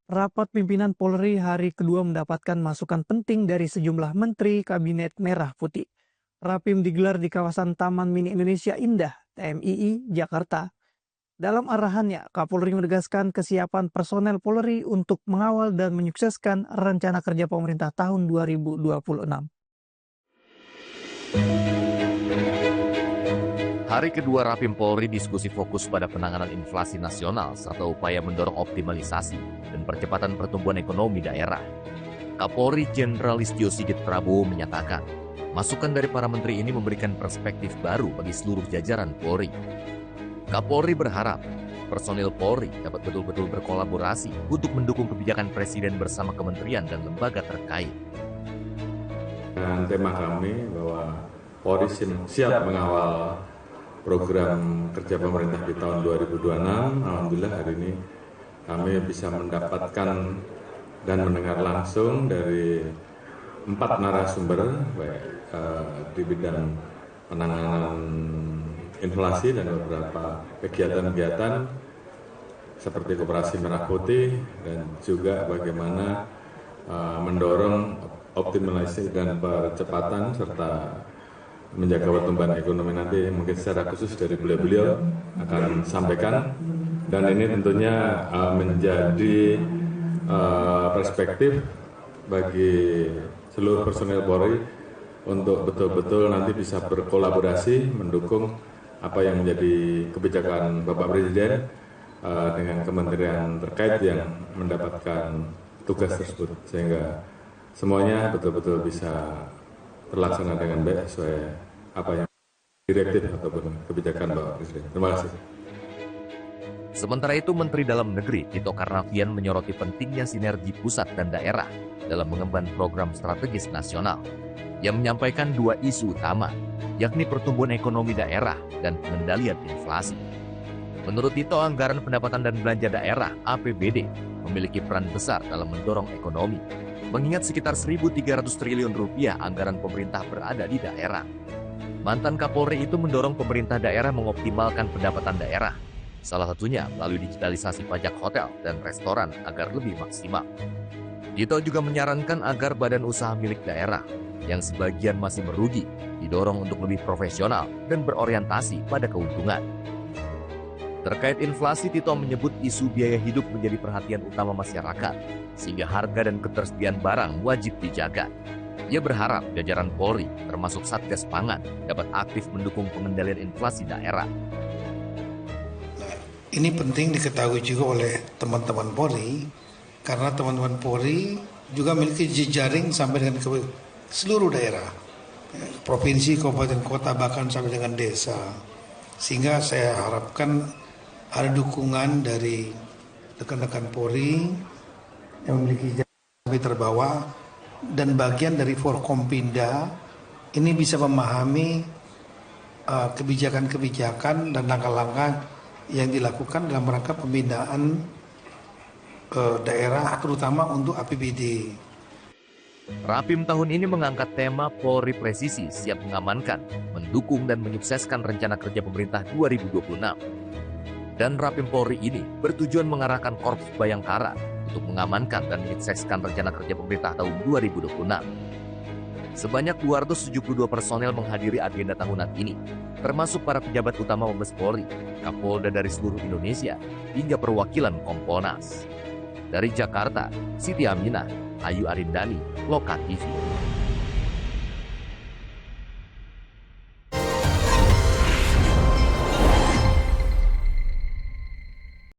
Rapat pimpinan Polri hari kedua mendapatkan masukan penting dari sejumlah menteri Kabinet Merah Putih. Rapim digelar di kawasan Taman Mini Indonesia Indah, TMII, Jakarta. Dalam arahannya, Kapolri menegaskan kesiapan personel Polri untuk mengawal dan menyukseskan rencana kerja pemerintah tahun 2026. Hari kedua Rapim Polri diskusi fokus pada penanganan inflasi nasional serta upaya mendorong optimalisasi dan percepatan pertumbuhan ekonomi daerah. Kapolri Jenderal Listio Sigit Prabowo menyatakan, masukan dari para menteri ini memberikan perspektif baru bagi seluruh jajaran Polri. Kapolri berharap personil Polri dapat betul-betul berkolaborasi untuk mendukung kebijakan Presiden bersama kementerian dan lembaga terkait. Dengan tema kami bahwa Polri siap mengawal program kerja pemerintah di tahun 2026, alhamdulillah hari ini kami bisa mendapatkan dan mendengar langsung dari 4 narasumber di bidang penanganan inflasi dan beberapa kegiatan-kegiatan seperti Koperasi Merah Putih dan juga bagaimana mendorong optimalisasi dan percepatan serta menjaga pertumbuhan ekonomi nanti mungkin secara khusus dari beliau-beliau akan sampaikan, dan ini tentunya menjadi perspektif bagi seluruh personel Polri untuk betul-betul nanti bisa berkolaborasi mendukung apa yang menjadi kebijakan Bapak Presiden dengan kementerian terkait yang mendapatkan tugas tersebut, sehingga semuanya betul-betul bisa terlaksana dengan baik sesuai apa yang direktif ataupun kebijakan Bapak Presiden. Terima kasih. Sementara itu, Menteri Dalam Negeri Tito Karnavian menyoroti pentingnya sinergi pusat dan daerah dalam mengemban program strategis nasional. Ia menyampaikan 2 isu utama, yakni pertumbuhan ekonomi daerah dan pengendalian inflasi. Menurut Tito, anggaran pendapatan dan belanja daerah (APBD) memiliki peran besar dalam mendorong ekonomi, mengingat sekitar 1.300 triliun rupiah anggaran pemerintah berada di daerah. Mantan Kapolri itu mendorong pemerintah daerah mengoptimalkan pendapatan daerah, salah satunya melalui digitalisasi pajak hotel dan restoran agar lebih maksimal. Tito juga menyarankan agar badan usaha milik daerah, yang sebagian masih merugi, didorong untuk lebih profesional dan berorientasi pada keuntungan. Terkait inflasi, Tito menyebut isu biaya hidup menjadi perhatian utama masyarakat, sehingga harga dan ketersediaan barang wajib dijaga. Ia berharap jajaran Polri, termasuk Satgas Pangan, dapat aktif mendukung pengendalian inflasi daerah. Ini penting diketahui juga oleh teman-teman Polri, karena teman-teman Polri juga memiliki jejaring sampai dengan ke seluruh daerah, provinsi, kabupaten, kota, bahkan sampai dengan desa. Sehingga saya harapkan ada dukungan dari rekan-rekan Polri yang memiliki jaringan terbawa dan bagian dari Forkompinda ini bisa memahami kebijakan-kebijakan dan langkah-langkah yang dilakukan dalam rangka pembinaan daerah terutama untuk APBD. Rapim tahun ini mengangkat tema Polri Presisi siap mengamankan, mendukung dan menyukseskan rencana kerja pemerintah 2026. Dan Rapim Polri ini bertujuan mengarahkan Korps Bayangkara untuk mengamankan dan menyukseskan rencana kerja pemerintah tahun 2026. Sebanyak 272 personel menghadiri agenda tahunan ini, termasuk para pejabat utama Mabes Polri, Kapolda dari seluruh Indonesia, hingga perwakilan Kompolnas. Dari Jakarta, Siti Aminah, Ayu Arindani, Loka TV.